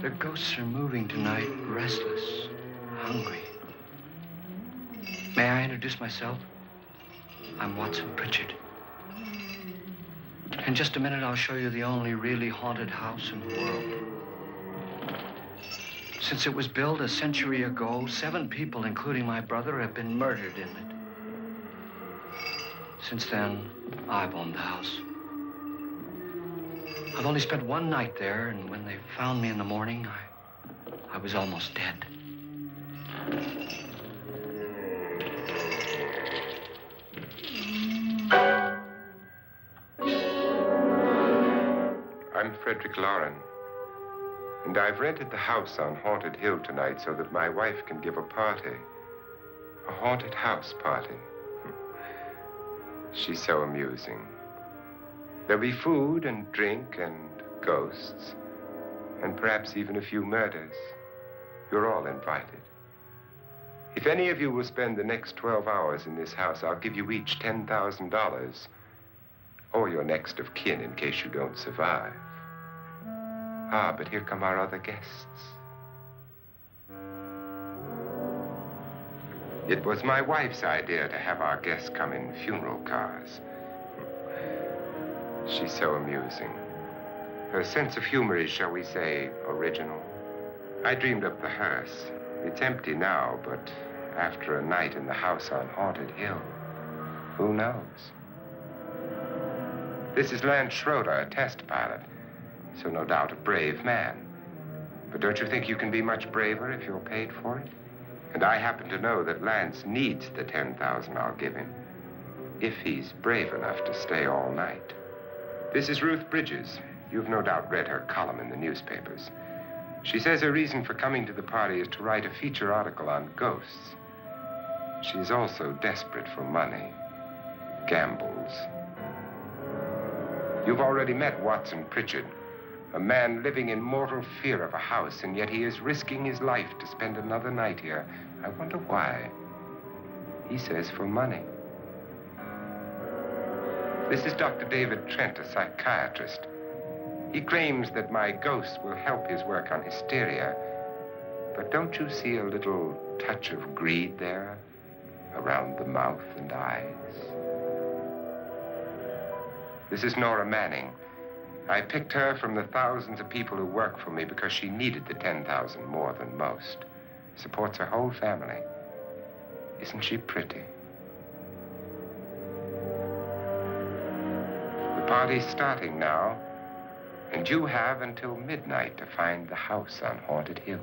Their ghosts are moving tonight, restless, hungry. May I introduce myself? I'm Watson Pritchard. In just a minute, I'll show you the only really haunted house in the world. Since it was built a century ago, 7 people, including my brother, have been murdered in it. Since then, I've owned the house. I've only spent one night there, and when they found me in the morning, I was almost dead. I'm Frederick Lauren, and I've rented the house on Haunted Hill tonight so that my wife can give a party. A haunted house party. She's so amusing. There'll be food and drink and ghosts, and perhaps even a few murders. You're all invited. If any of you will spend the next 12 hours in this house, I'll give you each $10,000, or your next of kin in case you don't survive. Ah, but here come our other guests. It was my wife's idea to have our guests come in funeral cars. She's so amusing. Her sense of humor is, shall we say, original. I dreamed up the hearse. It's empty now, but after a night in the house on Haunted Hill, who knows? This is Lance Schroeder, a test pilot, so no doubt a brave man. But don't you think you can be much braver if you're paid for it? And I happen to know that Lance needs the $10,000 I'll give him, if he's brave enough to stay all night. This is Ruth Bridges. You've no doubt read her column in the newspapers. She says her reason for coming to the party is to write a feature article on ghosts. She's also desperate for money, gambles. You've already met Watson Pritchard, a man living in mortal fear of a house, and yet he is risking his life to spend another night here. I wonder why. He says for money. This is Dr. David Trent, a psychiatrist. He claims that my ghost will help his work on hysteria. But don't you see a little touch of greed there around the mouth and eyes? This is Nora Manning. I picked her from the thousands of people who work for me because she needed the $10,000 more than most. Supports her whole family. Isn't she pretty? The party's starting now, and you have until midnight to find the house on Haunted Hill.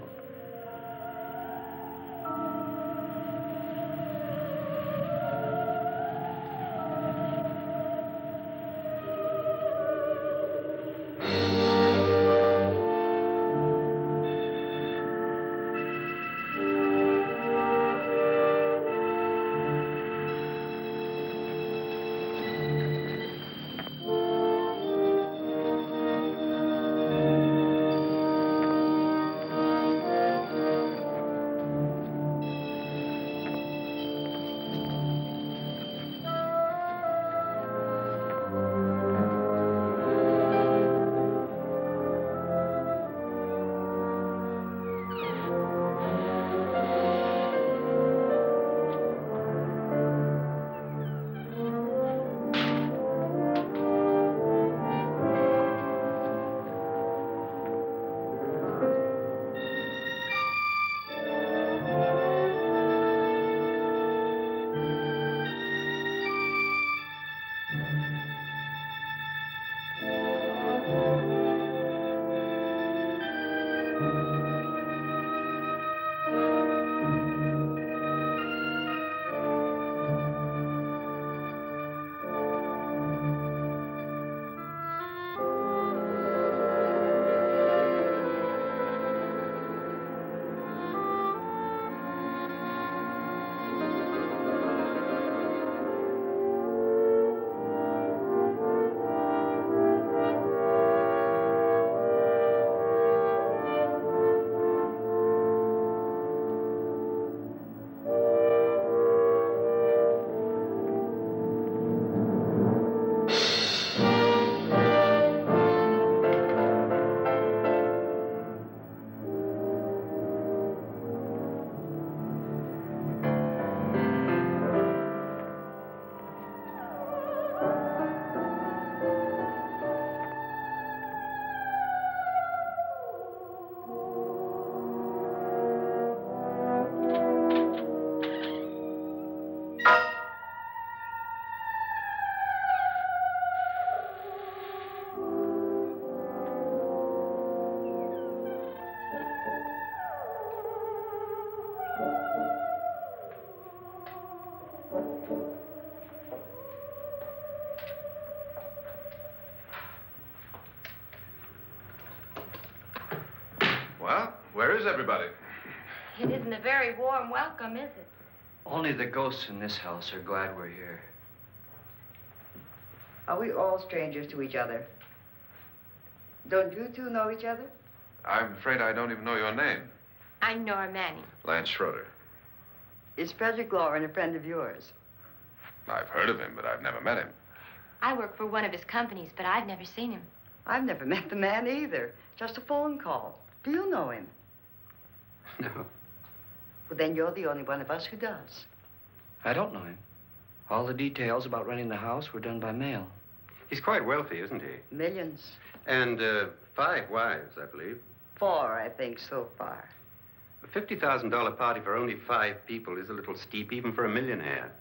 Well, where is everybody? It isn't a very warm welcome, is it? Only the ghosts in this house are glad we're here. Are we all strangers to each other? Don't you two know each other? I'm afraid I don't even know your name. I'm Nora Manning. Lance Schroeder. Is Frederick Lauren a friend of yours? I've heard of him, but I've never met him. I work for one of his companies, but I've never seen him. I've never met the man either. Just a phone call. Do you know him? No. Well, then you're the only one of us who does. I don't know him. All the details about renting the house were done by mail. He's quite wealthy, isn't he? Millions. And 5 wives, I believe. 4, I think, so far. A $50,000 party for only 5 people is a little steep, even for a millionaire.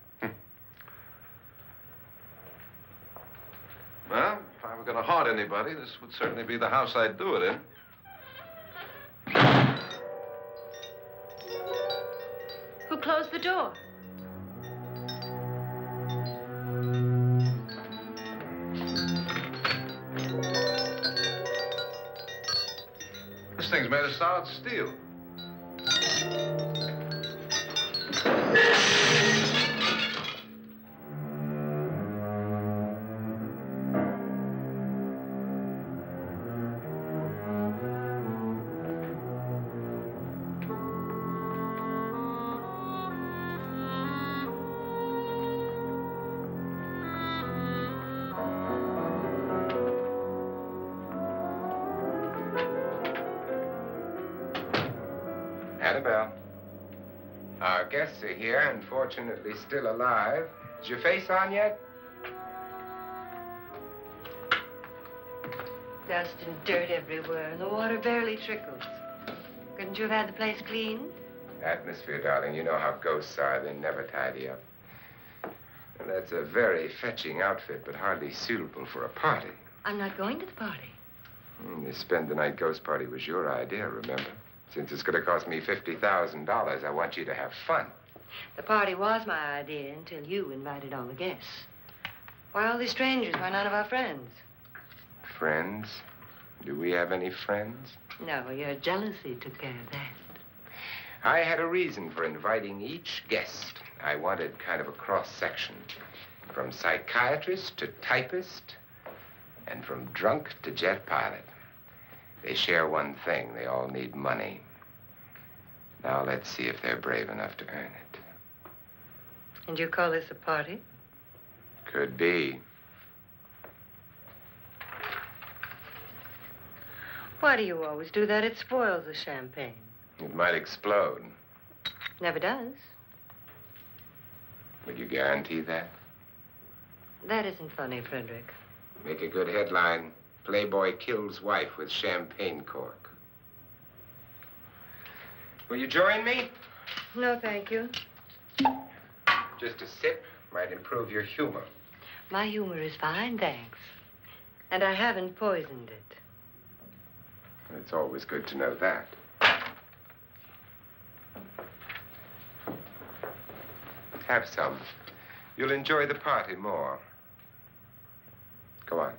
Well, if I were going to haunt anybody, this would certainly be the house I'd do it in. Who closed the door? This thing's made of solid steel. Annabelle, our guests are here, unfortunately still alive. Is your face on yet? Dust and dirt everywhere, and the water barely trickles. Couldn't you have had the place cleaned? Atmosphere, darling. You know how ghosts are. They never tidy up. And that's a very fetching outfit, but hardly suitable for a party. I'm not going to the party. The spend the night ghost party was your idea, remember? Since it's going to cost me $50,000, I want you to have fun. The party was my idea until you invited all the guests. Why, all these strangers were none of our friends. Friends? Do we have any friends? No, your jealousy took care of that. I had a reason for inviting each guest. I wanted kind of a cross-section. From psychiatrist to typist, and from drunk to jet pilot. They share one thing. They all need money. Now let's see if they're brave enough to earn it. And you call this a party? Could be. Why do you always do that? It spoils the champagne. It might explode. Never does. Will you guarantee that? That isn't funny, Frederick. Make a good headline. Playboy kills wife with champagne cork. Will you join me? No, thank you. Just a sip might improve your humor. My humor is fine, thanks. And I haven't poisoned it. It's always good to know that. Have some. You'll enjoy the party more. Go on.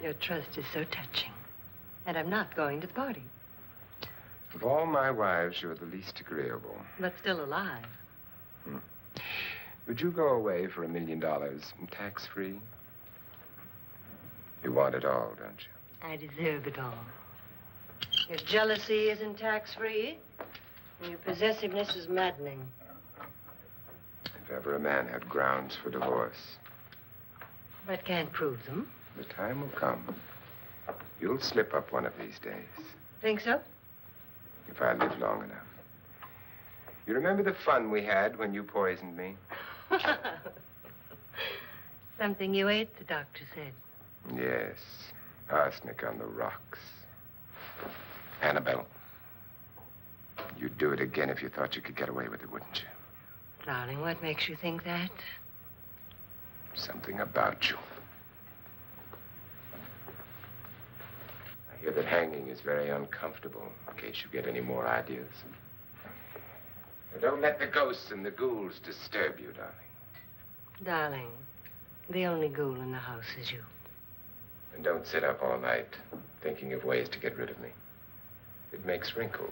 Your trust is so touching. And I'm not going to the party. Of all my wives, you're the least agreeable. But still alive. Would you go away for $1 million and tax-free? You want it all, don't you? I deserve it all. Your jealousy isn't tax-free, and your possessiveness is maddening. If ever a man had grounds for divorce. But can't prove them. The time will come. You'll slip up one of these days. Think so? If I live long enough. You remember the fun we had when you poisoned me? Something you ate, the doctor said. Yes. Arsenic on the rocks. Annabelle, you'd do it again if you thought you could get away with it, wouldn't you? Darling, what makes you think that? Something about you. I hear that hanging is very uncomfortable, in case you get any more ideas. Now, don't let the ghosts and the ghouls disturb you, darling. Darling, The only ghoul in the house is you. And don't sit up all night thinking of ways to get rid of me. It makes wrinkles.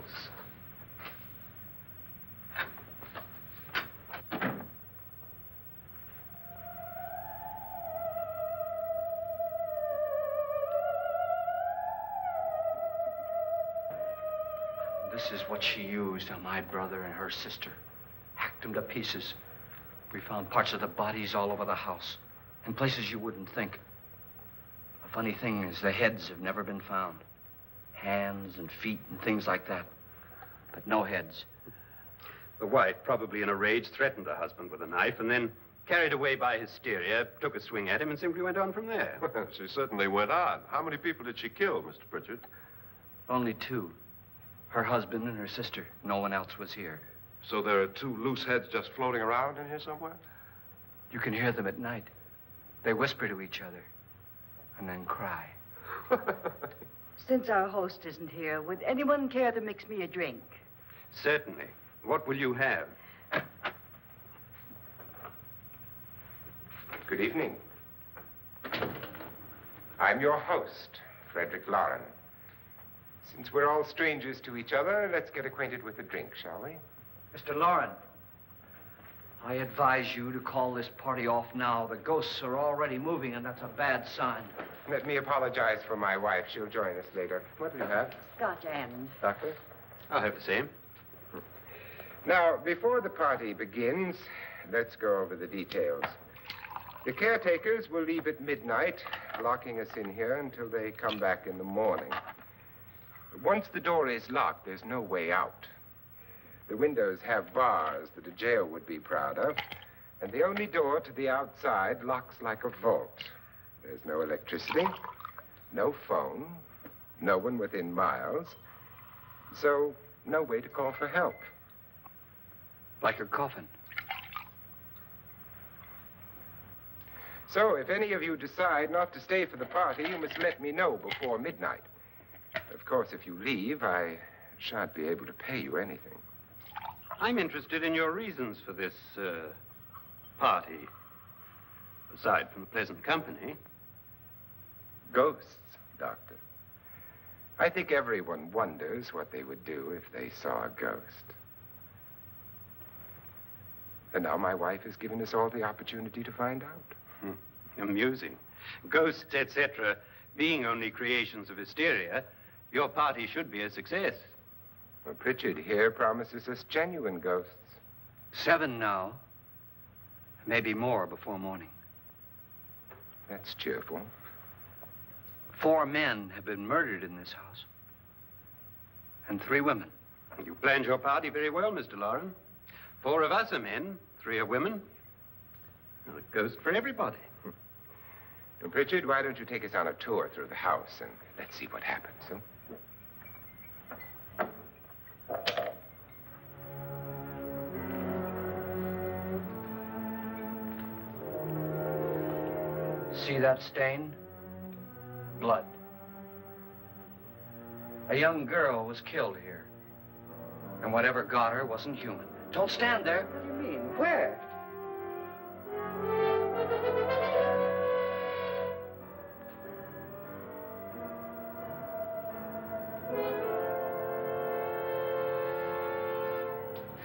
This is what she used on my brother and her sister. Hacked them to pieces. We found parts of the bodies all over the house, in places you wouldn't think. The funny thing is the heads have never been found. Hands and feet and things like that. But no heads. The wife, probably in a rage, threatened her husband with a knife and then, carried away by hysteria, took a swing at him and simply went on from there. She certainly went on. How many people did she kill, Mr. Pritchard? Only two. Her husband and her sister. No one else was here. So there are two loose heads just floating around in here somewhere? You can hear them at night. They whisper to each other and then cry. Since our host isn't here, would anyone care to mix me a drink? Certainly. What will you have? Good evening. I'm your host, Frederick Lauren. Since we're all strangers to each other, let's get acquainted with a drink, shall we? Mr. Lauren, I advise you to call this party off now. The ghosts are already moving, and that's a bad sign. Let me apologize for my wife. She'll join us later. What do you have? Scotch and. Doctor? I'll have the same. Now, before the party begins, let's go over the details. The caretakers will leave at midnight, locking us in here until they come back in the morning. Once the door is locked, there's no way out. The windows have bars that a jail would be proud of, and the only door to the outside locks like a vault. There's no electricity, no phone, no one within miles, so no way to call for help. Like a coffin. So if any of you decide not to stay for the party, you must let me know before midnight. Of course, if you leave, I shan't be able to pay you anything. I'm interested in your reasons for this, party. Aside from the pleasant company. Ghosts, Doctor. I think everyone wonders what they would do if they saw a ghost. And now my wife has given us all the opportunity to find out. Amusing. Ghosts, etc., being only creations of hysteria, your party should be a success. Well, Pritchard here promises us genuine ghosts. 7 now. Maybe more before morning. That's cheerful. 4 men have been murdered in this house. And 3 women. You planned your party very well, Mr. Lauren. 4 of us are men, 3 are women. Well, a ghost for everybody. Now, Pritchard, why don't you take us on a tour through the house and let's see what happens, huh? See that stain? Blood. A young girl was killed here. And whatever got her wasn't human. Don't stand there. What do you mean? Where?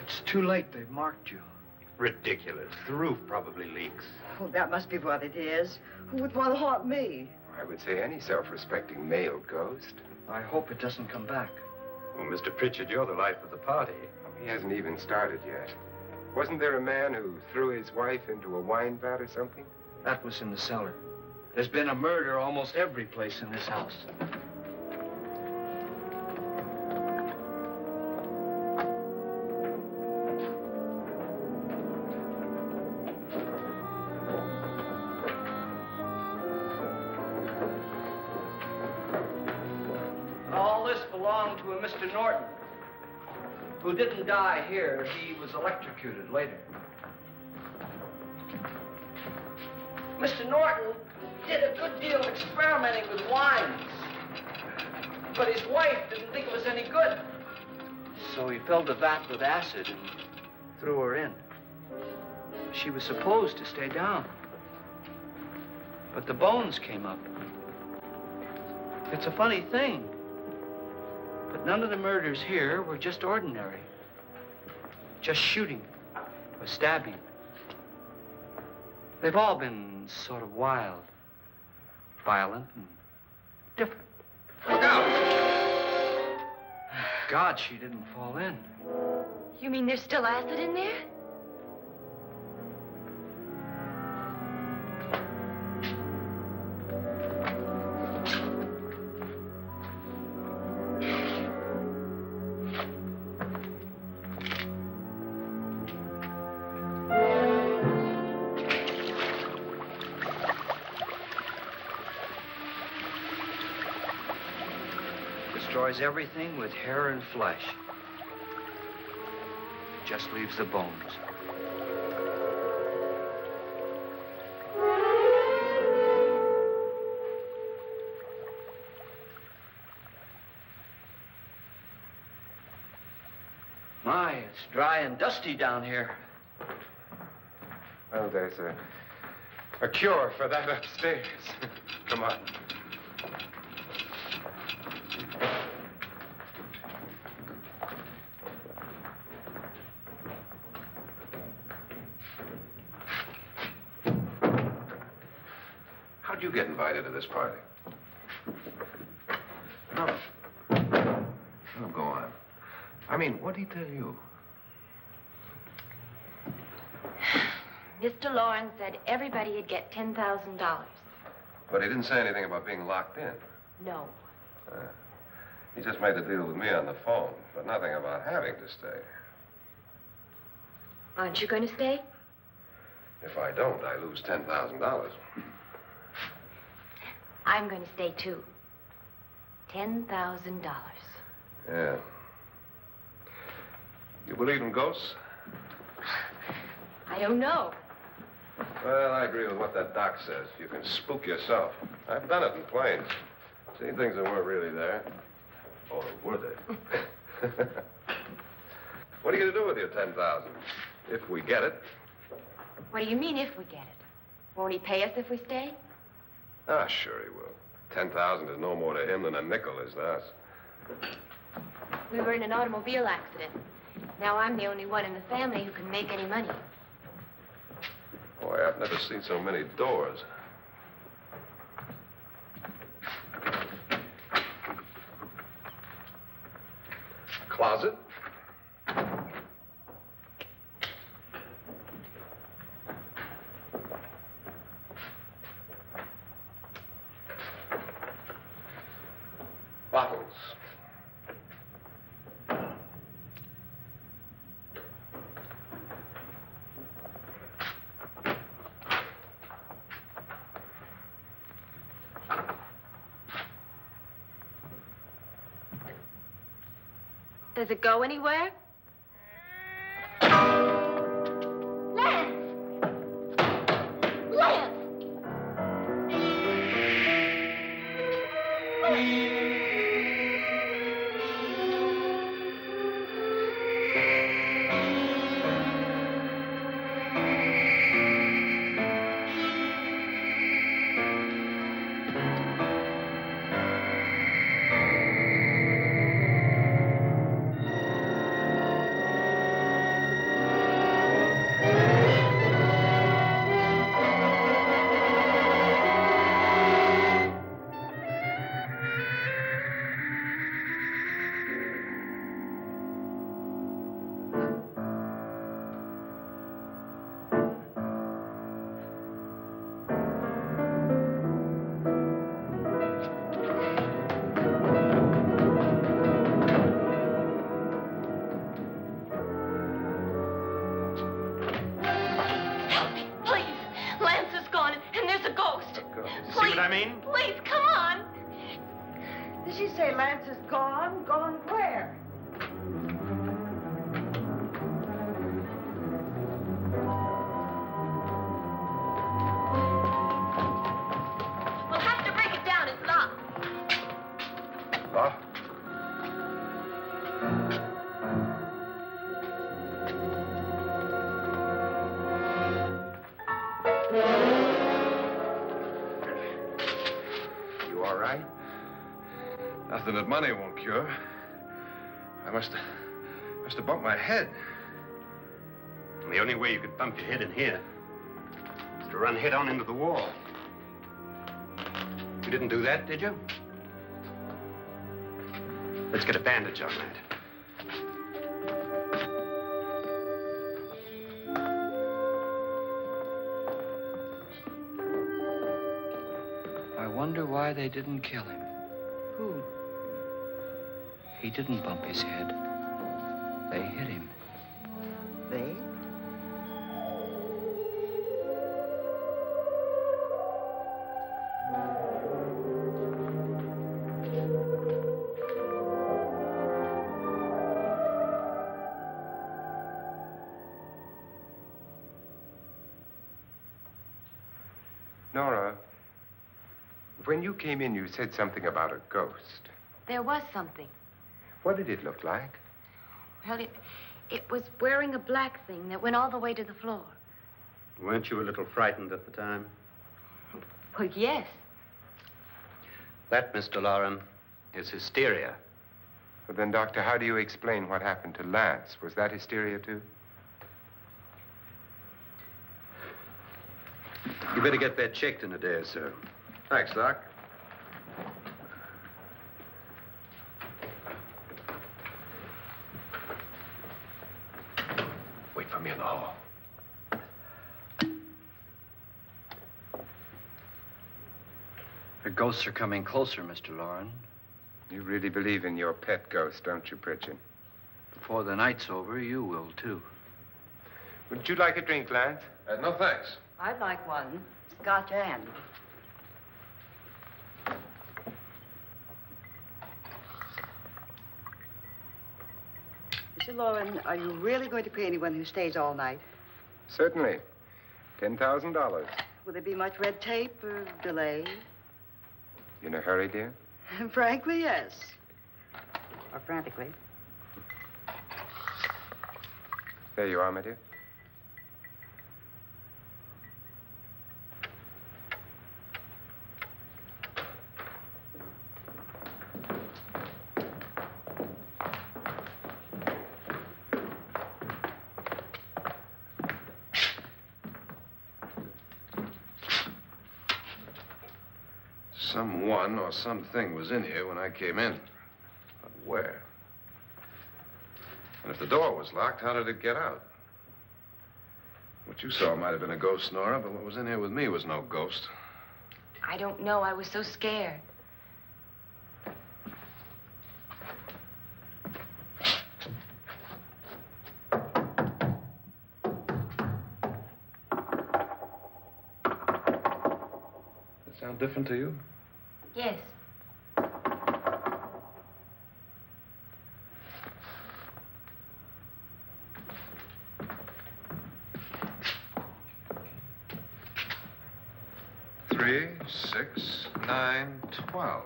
It's too late. They've marked you. Ridiculous. The roof probably leaks. Oh, that must be what it is. Who would want to haunt me? I would say any self-respecting male ghost. I hope it doesn't come back. Well, Mr. Pritchard, you're the life of the party. He hasn't even started yet. Wasn't there a man who threw his wife into a wine vat or something? That was in the cellar. There's been a murder almost every place in this house. All this belonged to a Mr. Norton, who didn't die here. He was electrocuted later. Mr. Norton did a good deal of experimenting with wines, but his wife didn't think it was any good. So he filled the vat with acid and threw her in. She was supposed to stay down. But the bones came up. It's a funny thing. But none of the murders here were just ordinary. Just shooting or stabbing. They've all been sort of wild, violent, and different. Look out! God, she didn't fall in. You mean there's still acid in there? Destroys everything with hair and flesh. Just leaves the bones. My, it's dry and dusty down here. Well, there's a cure for that upstairs. Come on. How'd you get invited to this party? No. No, go on. I mean, what'd he tell you? Mr. Lawrence said everybody'd get $10,000. But he didn't say anything about being locked in. No. He just made the deal with me on the phone, but nothing about having to stay. Aren't you going to stay? If I don't, I lose $10,000. I'm going to stay, too. $10,000. Yeah. You believe in ghosts? I don't know. Well, I agree with what that doc says. You can spook yourself. I've done it in planes. Seen things that weren't really there. Or were they? What are you going to do with your $10,000? If we get it. What do you mean, if we get it? Won't he pay us if we stay? Ah, sure he will. 10,000 is no more to him than a nickel is to us. We were in an automobile accident. Now I'm the only one in the family who can make any money. Boy, I've never seen so many doors. Closet? Bottles. Does it go anywhere? Lance! Lance! Please, come on. Did she say Lance is gone? Gone where? We'll have to break it down. It's locked. Locked? Nothing that money won't cure. I must have bumped my head. And the only way you could bump your head in here is to run head on into the wall. You didn't do that, did you? Let's get a bandage on that. I wonder why they didn't kill him. Who? He didn't bump his head. They hit him. They? Nora, when you came in, you said something about a ghost. There was something. What did it look like? Well, it was wearing a black thing that went all the way to the floor. Weren't you a little frightened at the time? Well, yes. That, Mr. Loren, is hysteria. Well, then, Doctor, how do you explain what happened to Lance? Was that hysteria, too? You better get that checked in a day or so. Thanks, Doc. Wait for me in the hall. The ghosts are coming closer, Mr. Loren. You really believe in your pet ghost, don't you, Pritchard? Before the night's over, you will, too. Would you like a drink, Lance? No, thanks. I'd like one. Scotch and. Mr. Loren, are you really going to pay anyone who stays all night? Certainly. $10,000. Will there be much red tape or delay? You in a hurry, dear? Frankly, yes. Or frantically. There you are, my dear. Someone or something was in here when I came in. But where? And if the door was locked, how did it get out? What you saw might have been a ghost, Nora, but what was in here with me was no ghost. I don't know. I was so scared. Does it sound different to you? Yes. Three, 6, 9, 12.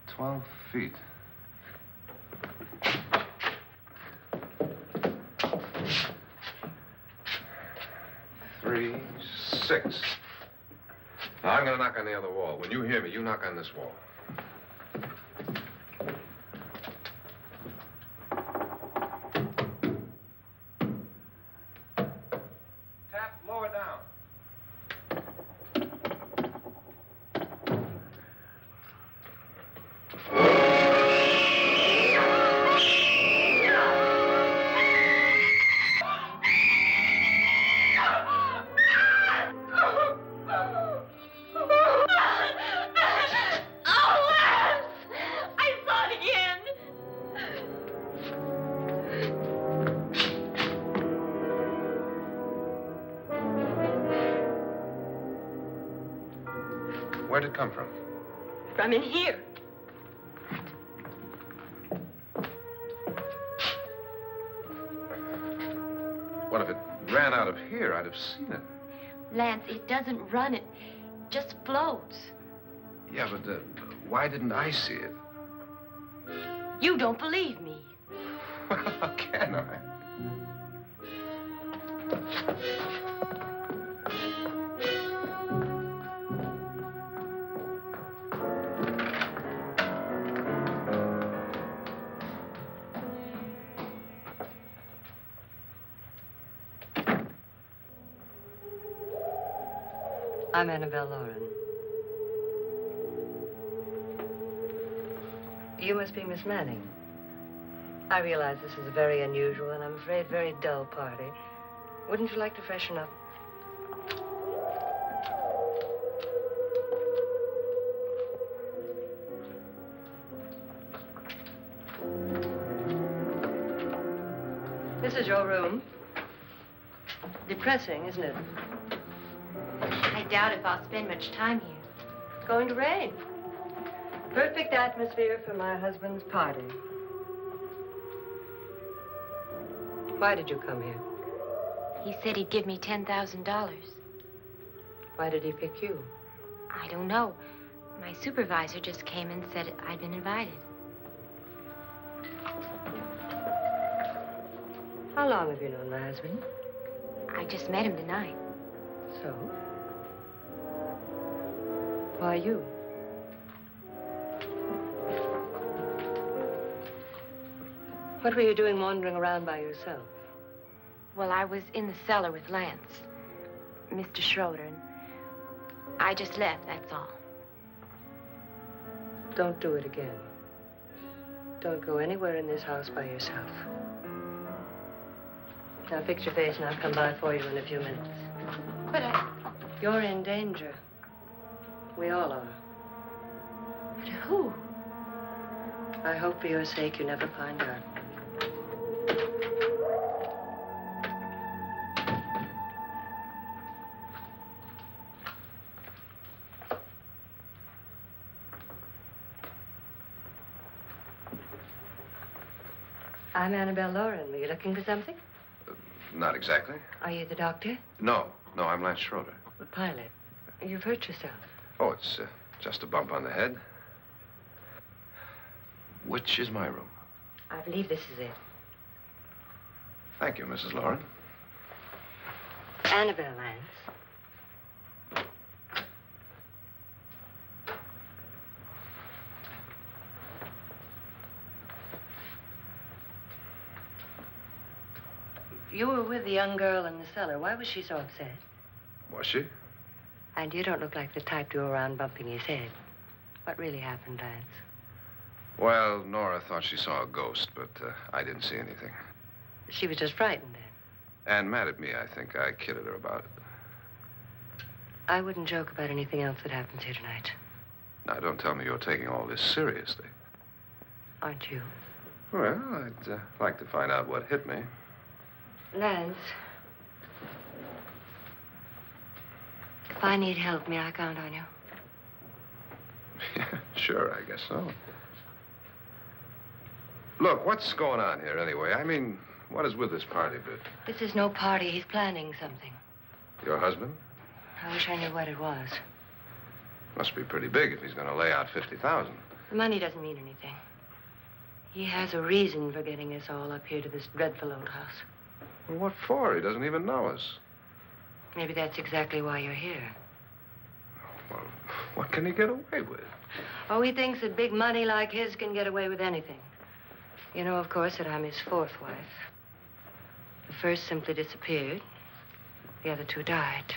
12 feet. Three, 6. Now, I'm going to knock on the other wall. When you hear me, you knock on this wall. Tap lower down. Where'd it come from? From in here. What if it ran out of here? I'd have seen it. Lance, it doesn't run. It just floats. Yeah, but why didn't I see it? You don't believe me. Well, how can I? I'm Annabelle Lauren. You must be Miss Manning. I realize this is a very unusual and I'm afraid very dull party. Wouldn't you like to freshen up? This is your room. Depressing, isn't it? I doubt if I'll spend much time here. It's going to rain. Perfect atmosphere for my husband's party. Why did you come here? He said he'd give me $10,000. Why did he pick you? I don't know. My supervisor just came and said I'd been invited. How long have you known my husband? I just met him tonight. So? Why you? What were you doing wandering around by yourself? Well, I was in the cellar with Lance, Mr. Schroeder, and I just left, that's all. Don't do it again. Don't go anywhere in this house by yourself. Now fix your face and I'll come by for you in a few minutes. But You're in danger. We all are. but who? I hope for your sake you never find out. I'm Annabelle Lauren. Were you looking for something? Not exactly. Are you the doctor? No, I'm Lance Schroeder. The pilot. You've hurt yourself. Oh, it's just a bump on the head. Which is my room? I believe this is it. Thank you, Mrs. Lauren. Annabelle Lance. You were with the young girl in the cellar. Why was she so upset? Was she? And you don't look like the type to go around bumping his head. What really happened, Lance? Well, Nora thought she saw a ghost, but I didn't see anything. She was just frightened then. And mad at me, I think. I kidded her about it. I wouldn't joke about anything else that happens here tonight. Now, don't tell me you're taking all this seriously. Aren't you? Well, I'd like to find out what hit me. Lance. If I need help, may I count on you? Yeah, sure, I guess so. Look, what's going on here anyway? I mean, what is with this party bit? This is no party. He's planning something. Your husband? I wish I knew what it was. Must be pretty big if he's going to lay out 50,000. The money doesn't mean anything. He has a reason for getting us all up here to this dreadful old house. Well, what for? He doesn't even know us. Maybe that's exactly why you're here. Well, what can he get away with? Oh, he thinks that big money like his can get away with anything. You know, of course, that I'm his fourth wife. The first simply disappeared. The other two died.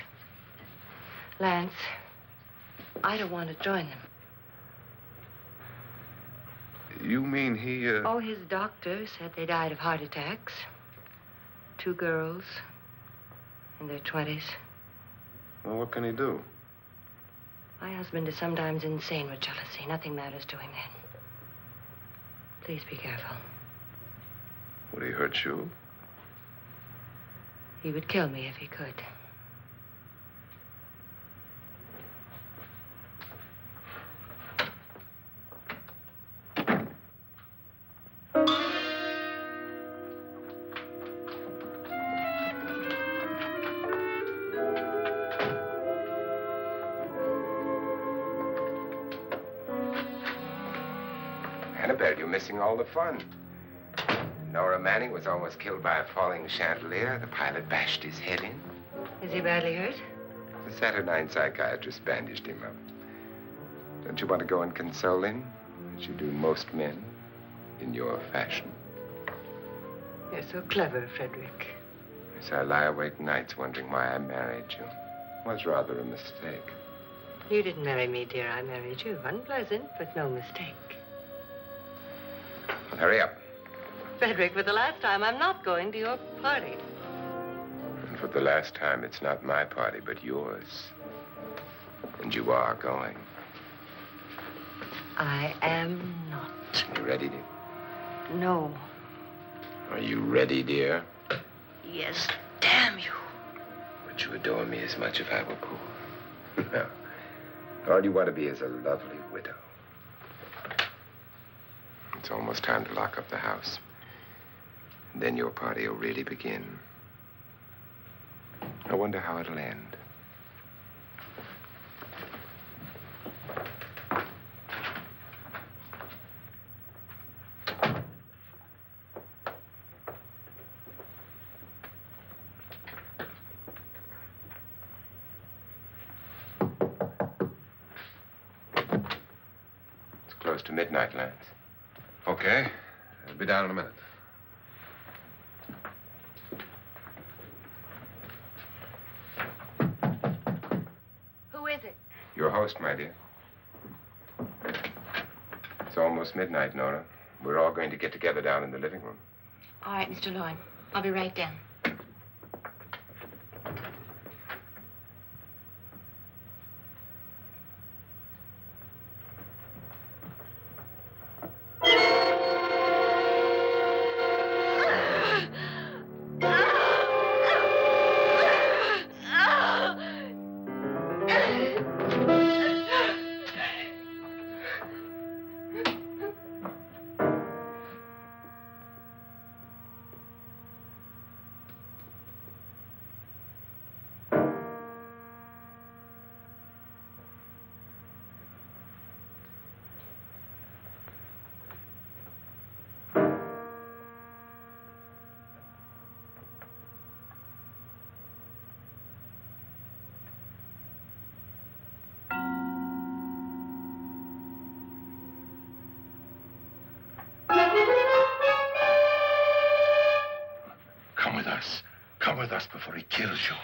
Lance, I don't want to join them. You mean he, Oh, his doctor said they died of heart attacks. 2 girls in their 20s. Well, what can he do? My husband is sometimes insane with jealousy. Nothing matters to him then. Please be careful. Would he hurt you? He would kill me if he could. Annabelle, you're missing all the fun. Nora Manning was almost killed by a falling chandelier. The pilot bashed his head in. Is he badly hurt? The Saturnine psychiatrist bandaged him up. Don't you want to go and console him, as you do most men, in your fashion? You're so clever, Frederick. So I lie awake nights wondering why I married you. was rather a mistake. You didn't marry me, dear. I married you. Unpleasant, but no mistake. Well, hurry up. Frederick, for the last time, I'm not going to your party. And for the last time, it's not my party, but yours. And you are going. I am not. You ready, dear? No. Are you ready, dear? Yes, damn you. Would you adore me as much if I were poor? No. All you want to be is a lovely widow. It's almost time to lock up the house. And then your party will really begin. I wonder how it'll end. It's close to midnight, Lance. Okay. I'll be down in a minute. Who is it? Your host, my dear. It's almost midnight, Nora. We're all going to get together down in the living room. All right, Mr. Lloyd. I'll be right down. Come with us. Come with us before he kills you.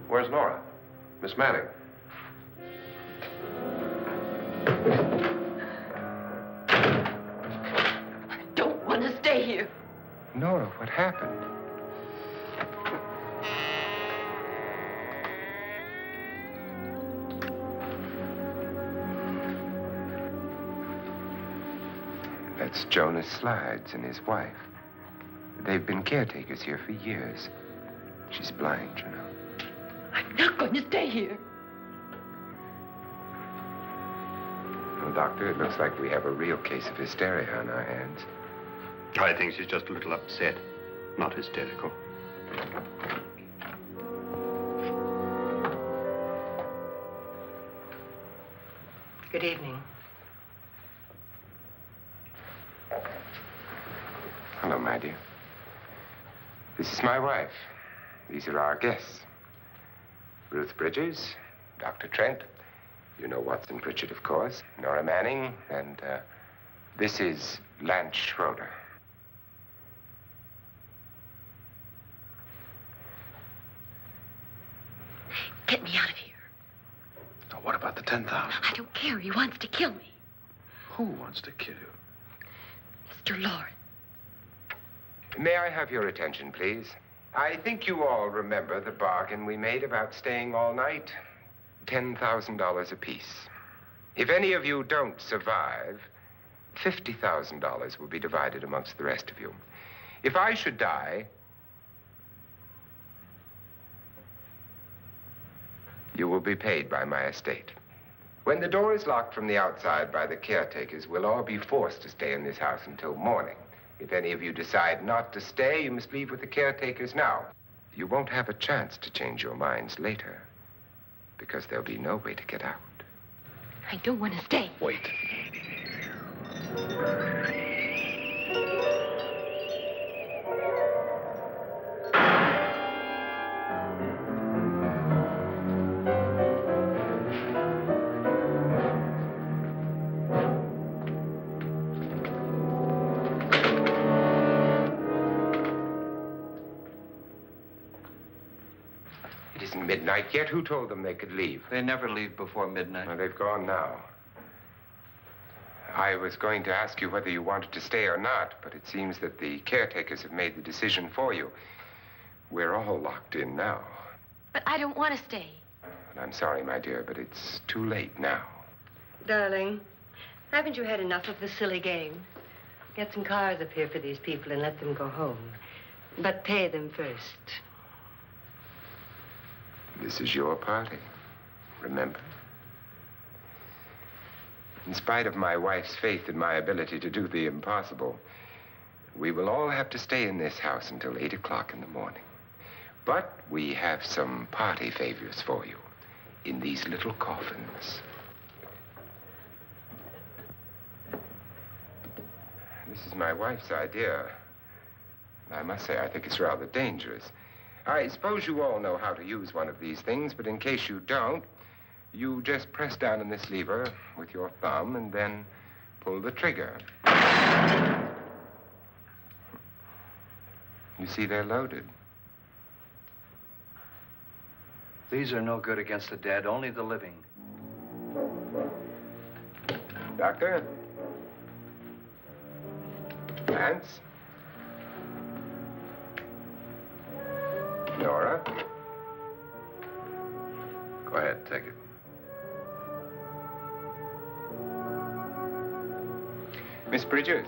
Where's Nora? Miss Manning. I don't want to stay here. Nora, what happened? That's Jonas Slides and his wife. They've been caretakers here for years. She's blind, you know. I'm not going to stay here. Well, Doctor, it looks like we have a real case of hysteria on our hands. I think she's just a little upset, not hysterical. Good evening. Hello, my dear. This is my wife. These are our guests. Ruth Bridges, Dr. Trent. You know Watson Pritchard, of course. Nora Manning, and this is Lance Schroeder. Get me out of here. Now, what about the 10,000? I don't care. He wants to kill me. Who wants to kill you? Mr. Lawrence. May I have your attention, please? I think you all remember the bargain we made about staying all night. $10,000 apiece. If any of you don't survive, $50,000 will be divided amongst the rest of you. If I should die, you will be paid by my estate. When the door is locked from the outside by the caretakers, we'll all be forced to stay in this house until morning. If any of you decide not to stay, you must leave with the caretakers now. You won't have a chance to change your minds later, because there'll be no way to get out. I don't want to stay. Wait. midnight yet. Who told them they could leave? They never leave before midnight. Well, they've gone now. I was going to ask you whether you wanted to stay or not, but it seems that the caretakers have made the decision for you. We're all locked in now. But I don't want to stay. And I'm sorry, my dear, but it's too late now. Darling, haven't you had enough of the silly game? Get some cars up here for these people and let them go home. But pay them first. This is your party, remember? In spite of my wife's faith in my ability to do the impossible, we will all have to stay in this house until 8 o'clock in the morning. But we have some party favors for you in these little coffins. This is my wife's idea. And I must say, I think it's rather dangerous. I suppose you all know how to use one of these things, but in case you don't, you just press down on this lever with your thumb and then pull the trigger. You see, they're loaded. These are no good against the dead, only the living. Doctor? Lance? Nora? Go ahead, take it. Miss Bridges?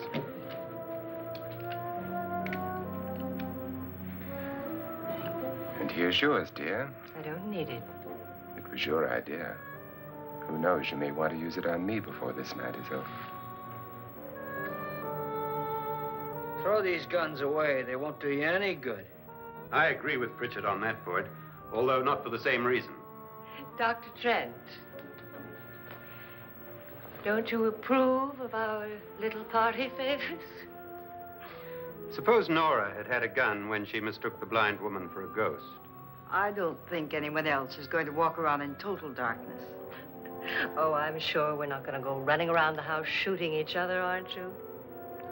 And here's yours, dear. I don't need it. It was your idea. Who knows, you may want to use it on me before this night is over. Throw these guns away. They won't do you any good. I agree with Pritchard on that point, although not for the same reason. Dr. Trent, don't you approve of our little party favors? Suppose Nora had had a gun when she mistook the blind woman for a ghost. I don't think anyone else is going to walk around in total darkness. Oh, I'm sure we're not going to go running around the house shooting each other, aren't you?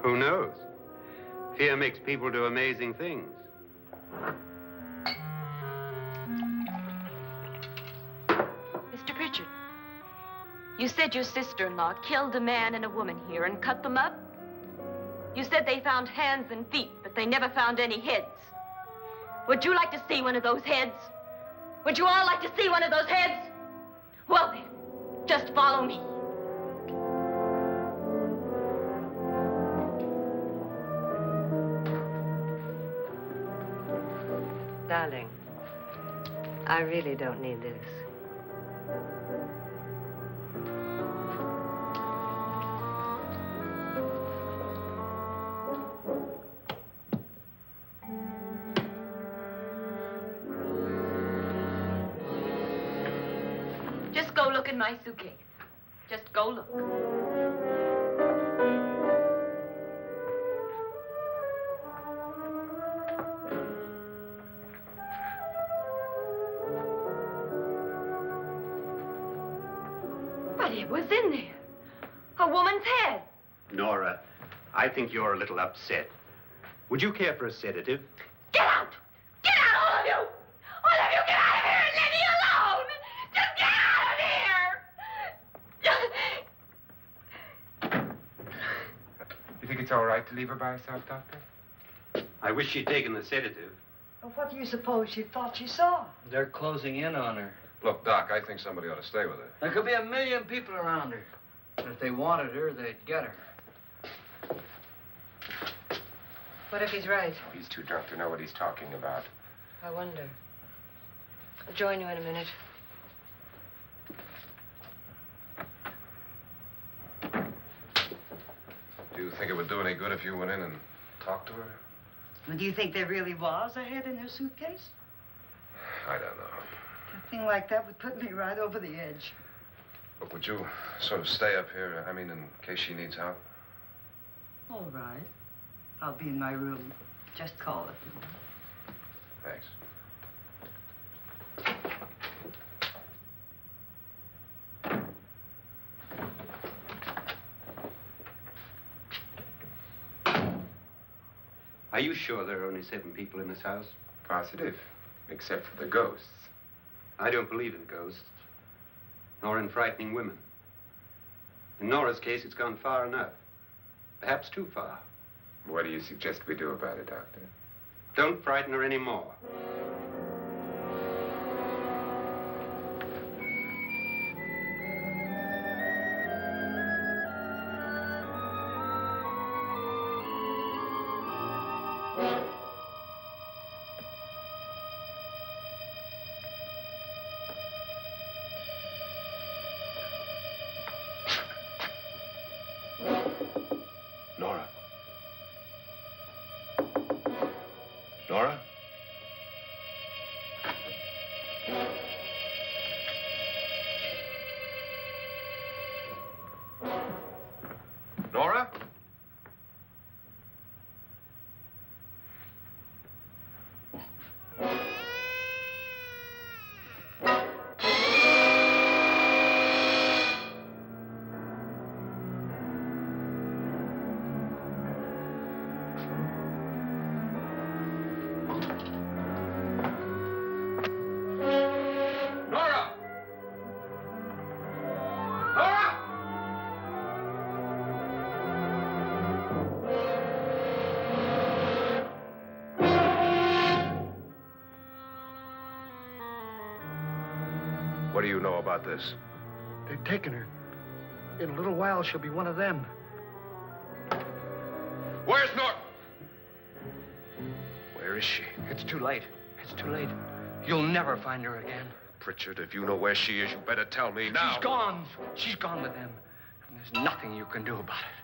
Who knows? Fear makes people do amazing things. Mr. Pritchard, you said your sister-in-law killed a man and a woman here and cut them up? You said they found hands and feet, but they never found any heads. Would you like to see one of those heads? Would you all like to see one of those heads? Well, then, just follow me. Darling, I really don't need this. Just go look in my suitcase. Just go look. But it was in there. A woman's head. Nora, I think you're a little upset. Would you care for a sedative? Get out! Get out, all of you! All of you, get out of here and leave me alone! Just get out of here! You think it's all right to leave her by herself, Doctor? I wish she'd taken the sedative. Well, what do you suppose she thought she saw? They're closing in on her. Look, Doc, I think somebody ought to stay with her. There could be 1 million people around her. And if they wanted her, they'd get her. What if he's right? He's too drunk to know what he's talking about. I wonder. I'll join you in a minute. Do you think it would do any good if you went in and talked to her? Well, do you think there really was a head in her suitcase? I don't know. A thing like that would put me right over the edge. Look, would you sort of stay up here, I mean, in case she needs help? All right. I'll be in my room. Just call it. Thanks. Are you sure there are only 7 people in this house? Positive, except for the ghosts. I don't believe in ghosts, nor in frightening women. In Nora's case, it's gone far enough. Perhaps too far. What do you suggest we do about it, Doctor? Don't frighten her anymore. Nora? Nora? Nora? Nora! Nora! What do you know about this? They've taken her. In a little while, she'll be one of them. Where's Nora? Where is she? It's too late. It's too late. You'll never find her again. Pritchard, if you know where she is, you better tell me now. She's gone. She's gone with them. And there's nothing you can do about it.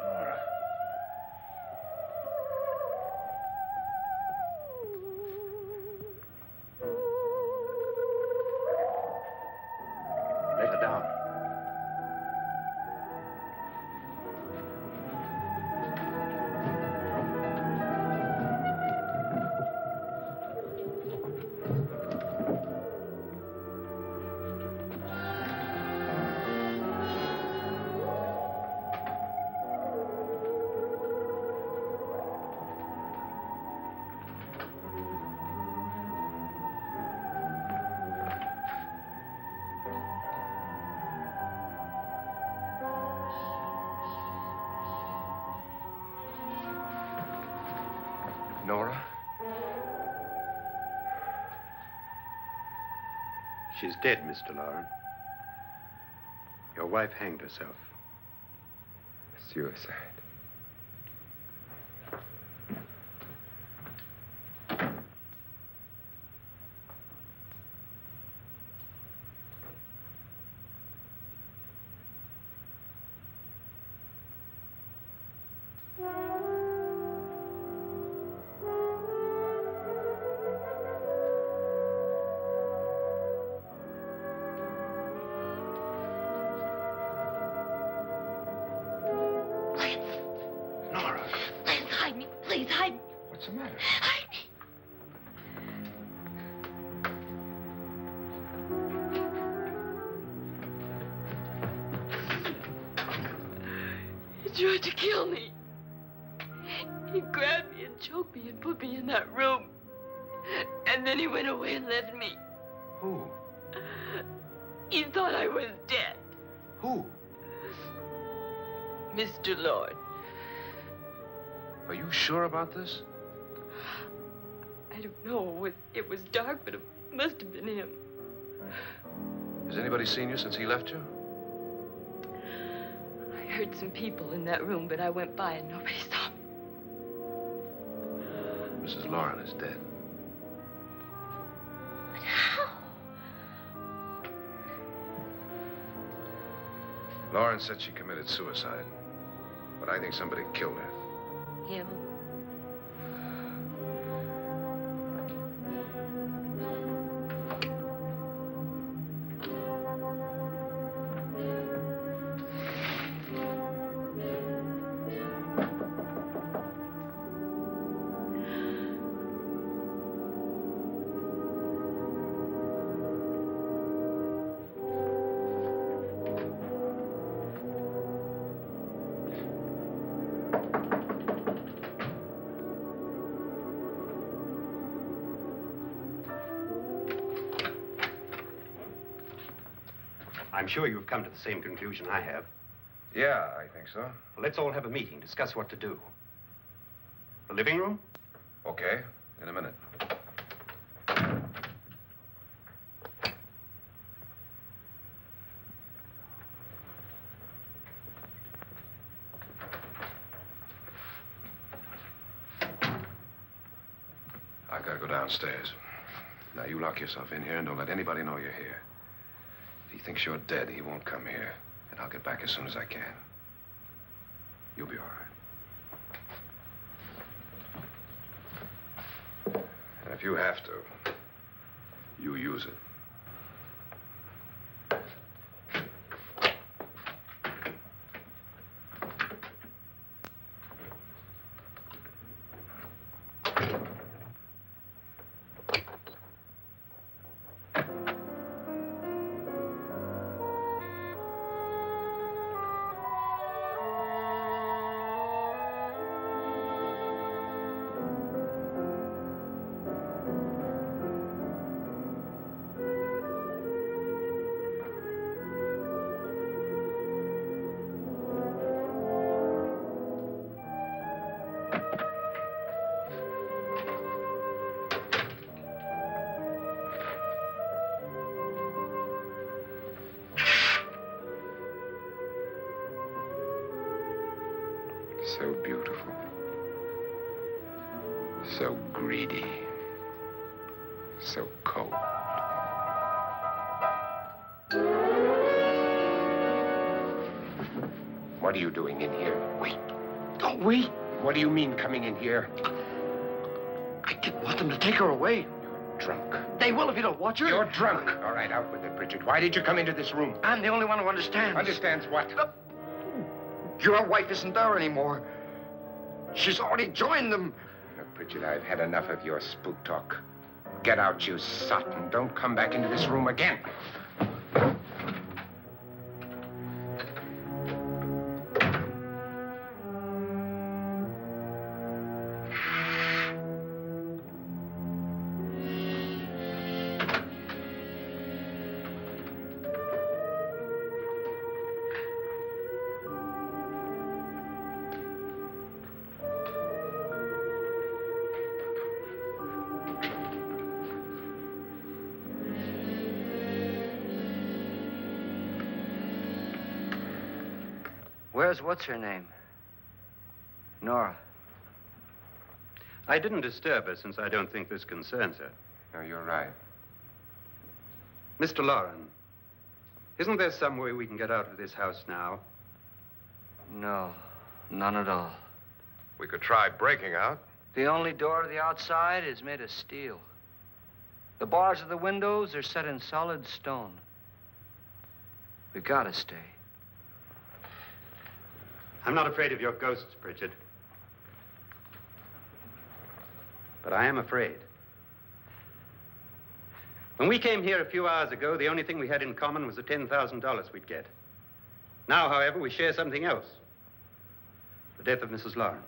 Nora. Let her down. Nora? She's dead, Mr. Lauren. Your wife hanged herself. Suicide. Nora, Please hide me. Please hide me. what's the matter? Hide me. He tried to kill me. He grabbed me and choked me and put me in that room. And then he went away and left me. Who? He thought I was dead. Who? Mr. Lord. Are you sure about this? I don't know. It was dark, but it must have been him. Has anybody seen you since he left you? I heard some people in that room, but I went by and nobody saw me. Mrs. Lauren is dead. But how? Lauren said she committed suicide, but I think somebody killed her. Him? I'm sure you've come to the same conclusion I have. Yeah, I think so. Well, let's all have a meeting, discuss what to do. The living room? Okay, in a minute. I gotta go downstairs. Now, you lock yourself in here and don't let anybody know you're here. If he thinks you're dead, he won't come here. And I'll get back as soon as I can. You'll be all right. And if you have to, you use it. So beautiful. So greedy. So cold. What are you doing in here? Wait. Don't wait. What do you mean coming in here? I didn't want them to take her away. You're drunk. They will if you don't watch her. You're drunk. All right, out with it, Bridget. Why did you come into this room? I'm the only one who understands. Understands what? Your wife isn't there anymore. She's already joined them. Look, Bridget, I've had enough of your spook talk. Get out, you sot, and don't come back into this room again. Where's what's-her-name? Nora. I didn't disturb her since I don't think this concerns her. No, you're right. Mr. Loren, isn't there some way we can get out of this house now? No, none at all. We could try breaking out. The only door to the outside is made of steel. The bars of the windows are set in solid stone. We gotta stay. I'm not afraid of your ghosts, Bridget. But I am afraid. When we came here a few hours ago, the only thing we had in common was the $10,000 we'd get. Now, however, we share something else. The death of Mrs. Loren.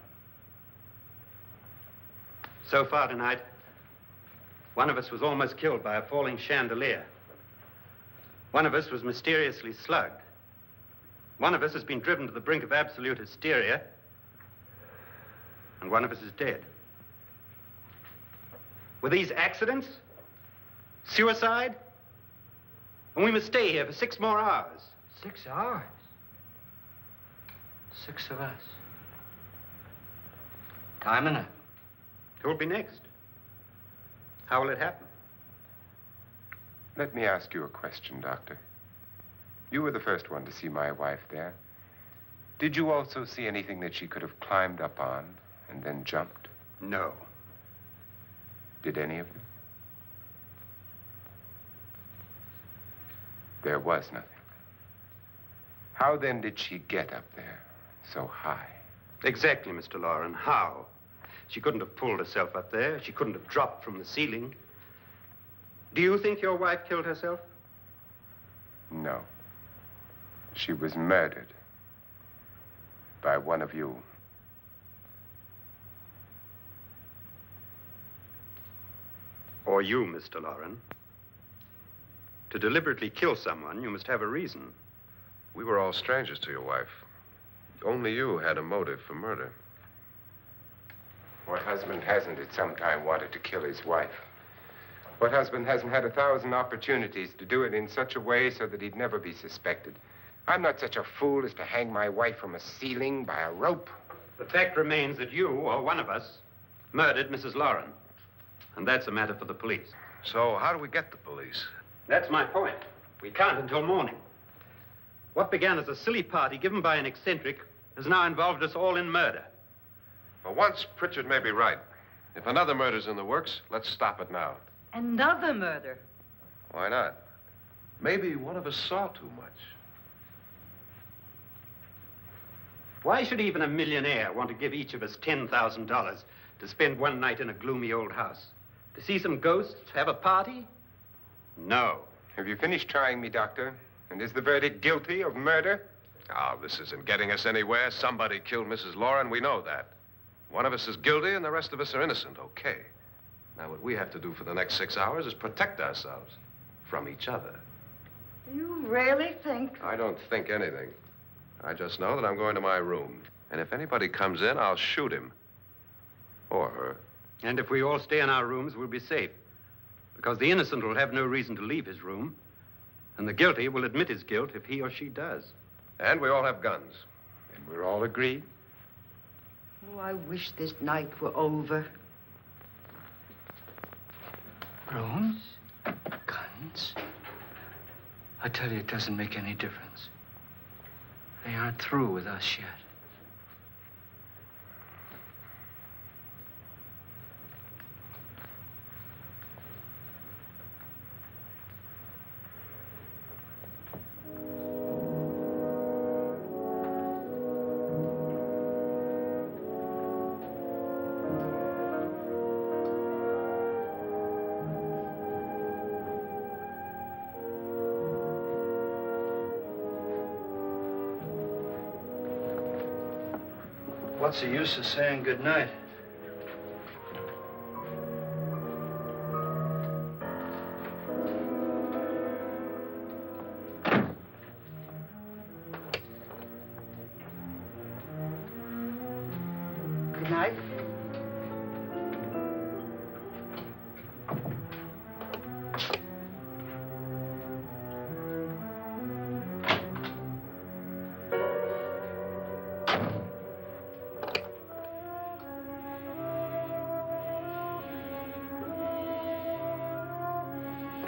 So far tonight, one of us was almost killed by a falling chandelier. One of us was mysteriously slugged. One of us has been driven to the brink of absolute hysteria, and one of us is dead. Were these accidents? Suicide? And we must stay here for 6 more hours. 6 hours? 6 of us. Time enough. Who'll be next? How will it happen? Let me ask you a question, Doctor. You were the first one to see my wife there. Did you also see anything that she could have climbed up on and then jumped? No. Did any of you? There was nothing. How then did she get up there so high? Exactly, Mr. Loren. How? She couldn't have pulled herself up there. She couldn't have dropped from the ceiling. Do you think your wife killed herself? No. She was murdered by one of you. Or you, Mr. Loren. To deliberately kill someone, you must have a reason. We were all strangers to your wife. Only you had a motive for murder. What husband hasn't at some time wanted to kill his wife? What husband hasn't had 1,000 opportunities to do it in such a way so that he'd never be suspected? I'm not such a fool as to hang my wife from a ceiling by a rope. The fact remains that you, or one of us, murdered Mrs. Lauren. And that's a matter for the police. So how do we get the police? That's my point. We can't until morning. What began as a silly party given by an eccentric has now involved us all in murder. For once, Pritchard may be right. If another murder's in the works, let's stop it now. Another murder? Why not? Maybe one of us saw too much. Why should even a millionaire want to give each of us $10,000 to spend one night in a gloomy old house? To see some ghosts, have a party? No. Have you finished trying me, Doctor? And is the verdict guilty of murder? Oh, this isn't getting us anywhere. Somebody killed Mrs. Lauren. We know that. One of us is guilty and the rest of us are innocent. Okay. Now, what we have to do for the next 6 hours is protect ourselves from each other. You really think? I don't think anything. I just know that I'm going to my room. And if anybody comes in, I'll shoot him. Or her. And if we all stay in our rooms, we'll be safe. Because the innocent will have no reason to leave his room. And the guilty will admit his guilt if he or she does. And we all have guns. And we're all agreed? Oh, I wish this night were over. Rooms? Guns? I tell you, it doesn't make any difference. They aren't through with us yet. What's the use of saying goodnight? Good night.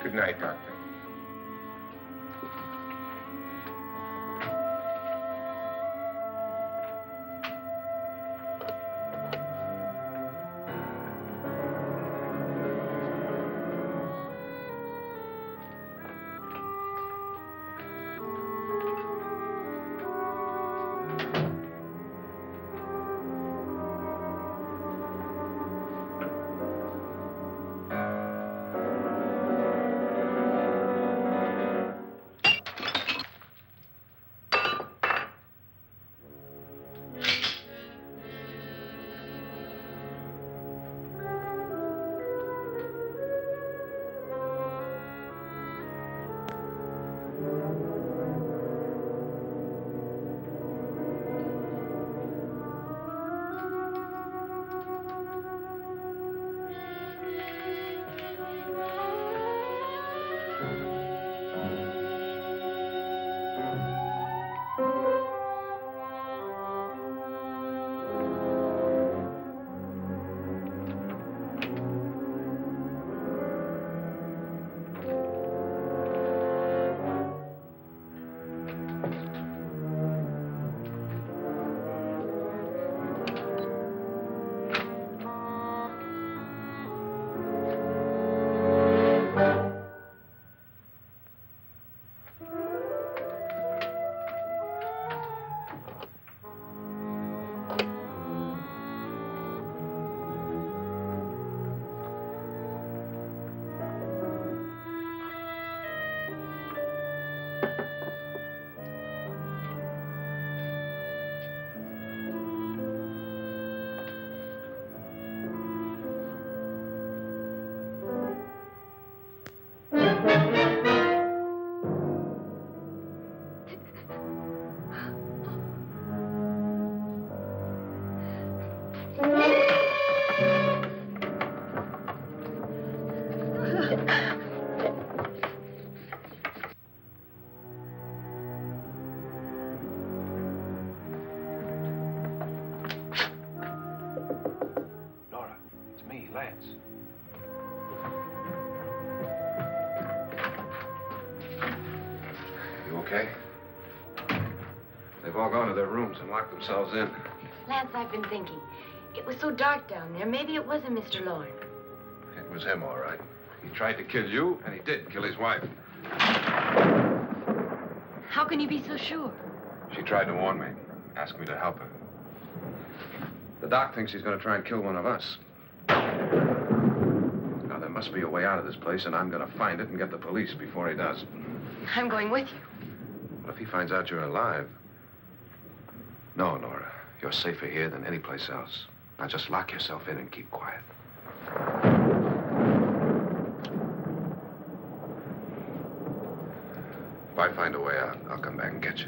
Good night, Doctor. okay? They've all gone to their rooms and locked themselves in. Lance, I've been thinking. It was so dark down there. Maybe it wasn't Mr. Lorne. It was him, all right. He tried to kill you, and he did kill his wife. How can you be so sure? She tried to warn me, asked me to help her. The doc thinks he's going to try and kill one of us. Now, there must be a way out of this place, and I'm going to find it and get the police before he does. I'm going with you. What if he finds out you're alive? No, Nora. You're safer here than any place else. Now, just lock yourself in and keep quiet. If I find a way out, I'll come back and get you.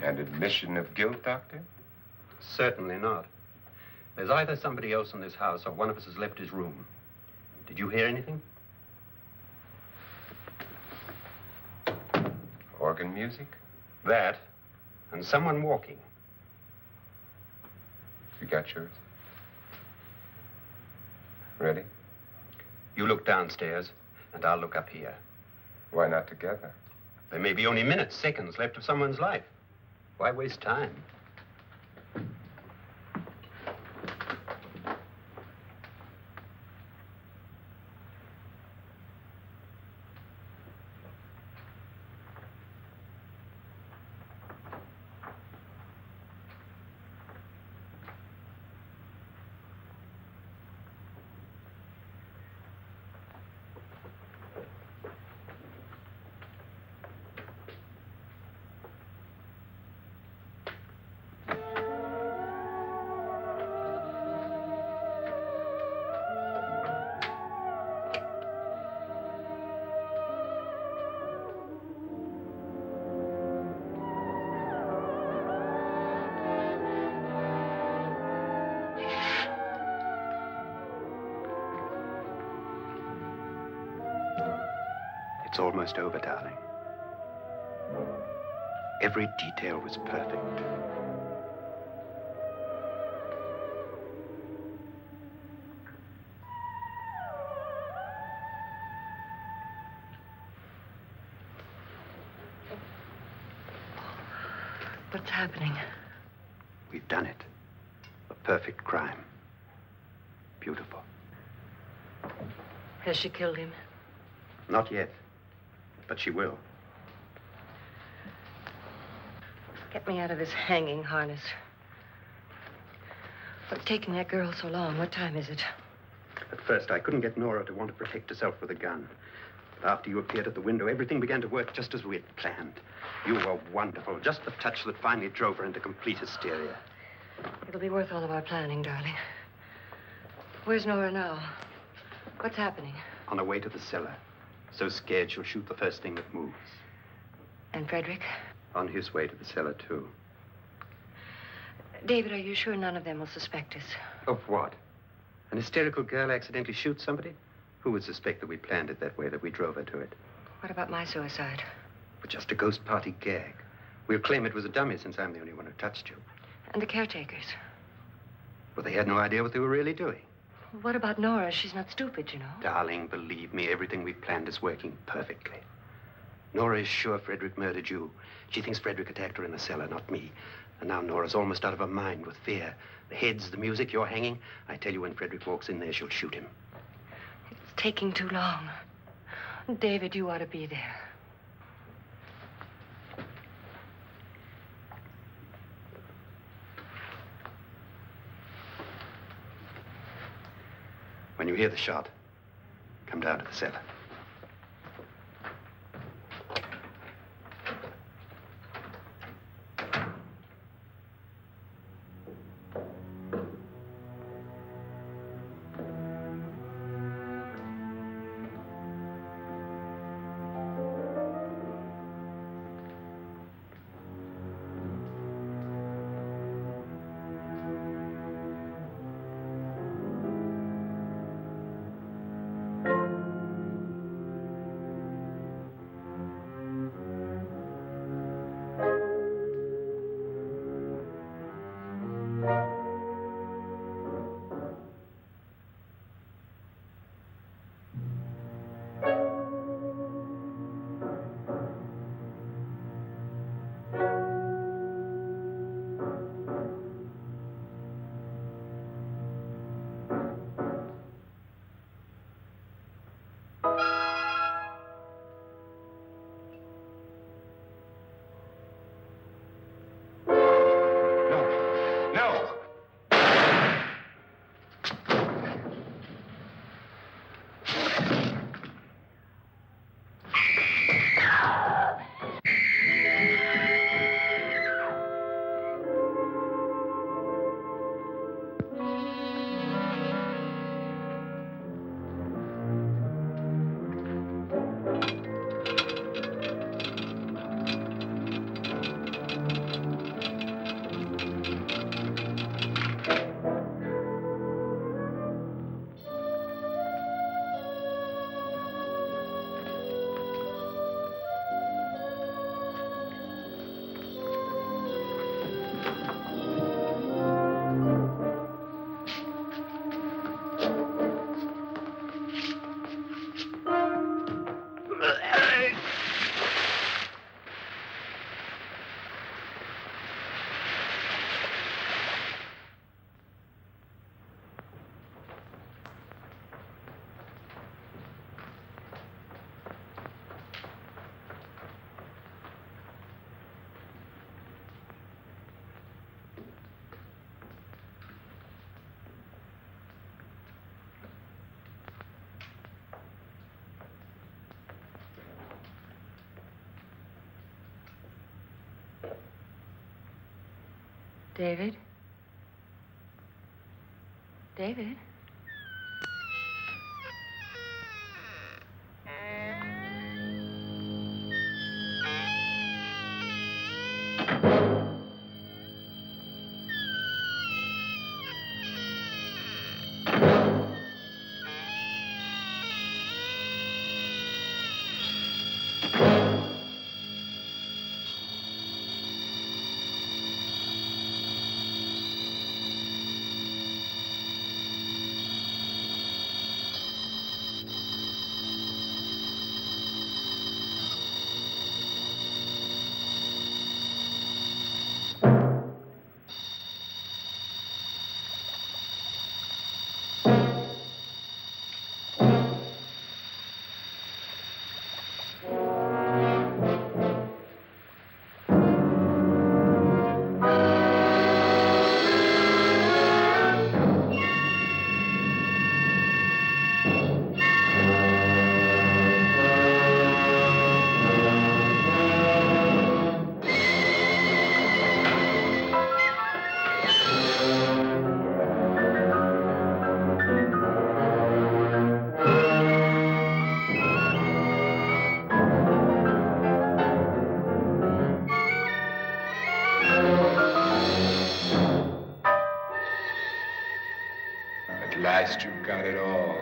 An admission of guilt, Doctor? Certainly not. There's either somebody else in this house or one of us has left his room. Did you hear anything? Organ music? That, and someone walking. You got yours? Ready? You look downstairs, and I'll look up here. Why not together? There may be only minutes, seconds left of someone's life. Why waste time? It's almost over, darling. Every detail was perfect. What's happening? We've done it. A perfect crime. Beautiful. Has she killed him? Not yet, but she will. Get me out of this hanging harness. What's taking that girl so long? What time is it? At first, I couldn't get Nora to want to protect herself with a gun. But after you appeared at the window, everything began to work just as we had planned. You were wonderful. Just the touch that finally drove her into complete hysteria. It'll be worth all of our planning, darling. Where's Nora now? What's happening? On her way to the cellar. So scared she'll shoot the first thing that moves. And Frederick? On his way to the cellar, too. David, are you sure none of them will suspect us? Of what? An hysterical girl accidentally shoots somebody? Who would suspect that we planned it that way, that we drove her to it? What about my suicide? But just a ghost party gag. We'll claim it was a dummy since I'm the only one who touched you. And the caretakers? Well, they had no idea what they were really doing. What about Nora? She's not stupid, you know. Darling, believe me, everything we've planned is working perfectly. Nora is sure Frederick murdered you. She thinks Frederick attacked her in the cellar, not me. And now Nora's almost out of her mind with fear. The heads, the music, you're hanging. I tell you, when Frederick walks in there, she'll shoot him. It's taking too long. David, you ought to be there. When you hear the shot, come down to the cellar. David? David? At last you've got it all.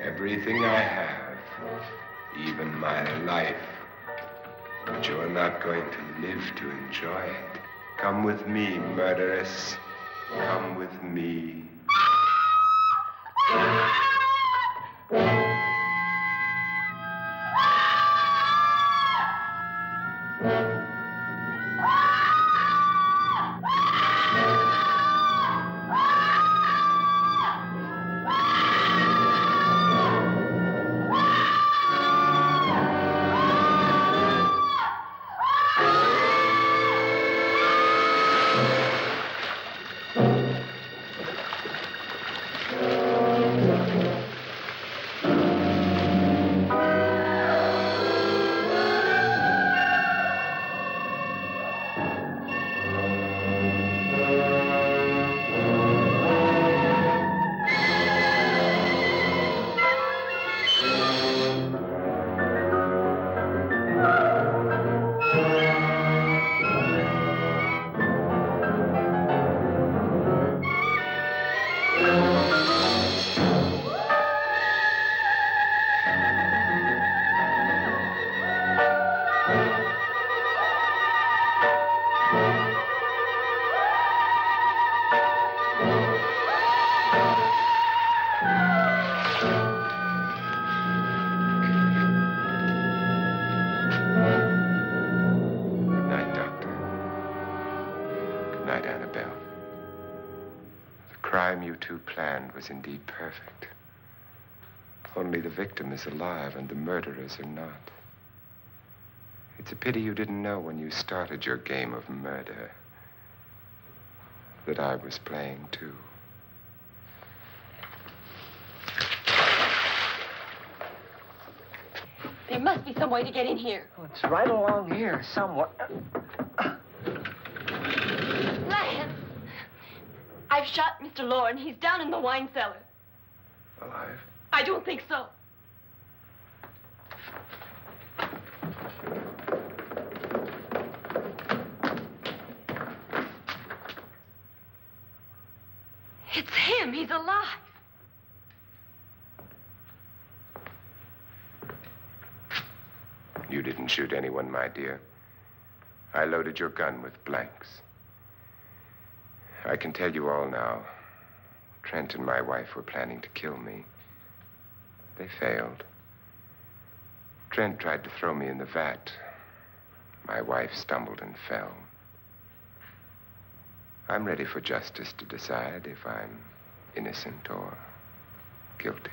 Everything I have. Even my life. But you're not going to live to enjoy it. Come with me, murderess. Come with me. Was indeed perfect. Only the victim is alive and the murderers are not. It's a pity you didn't know when you started your game of murder that I was playing too. There must be some way to get in here. Oh, it's right along here, somewhere. Lance! I've shot Mr. Loren. He's down in the wine cellar. Alive? I don't think so. It's him. He's alive. You didn't shoot anyone, my dear. I loaded your gun with blanks. I can tell you all now. Trent and my wife were planning to kill me. They failed. Trent tried to throw me in the vat. My wife stumbled and fell. I'm ready for justice to decide if I'm innocent or guilty.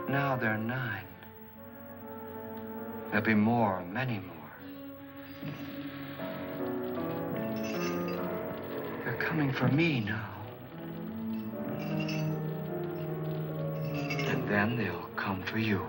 Now there are 9. There'll be more, many more. They're coming for me now. And then they'll come for you.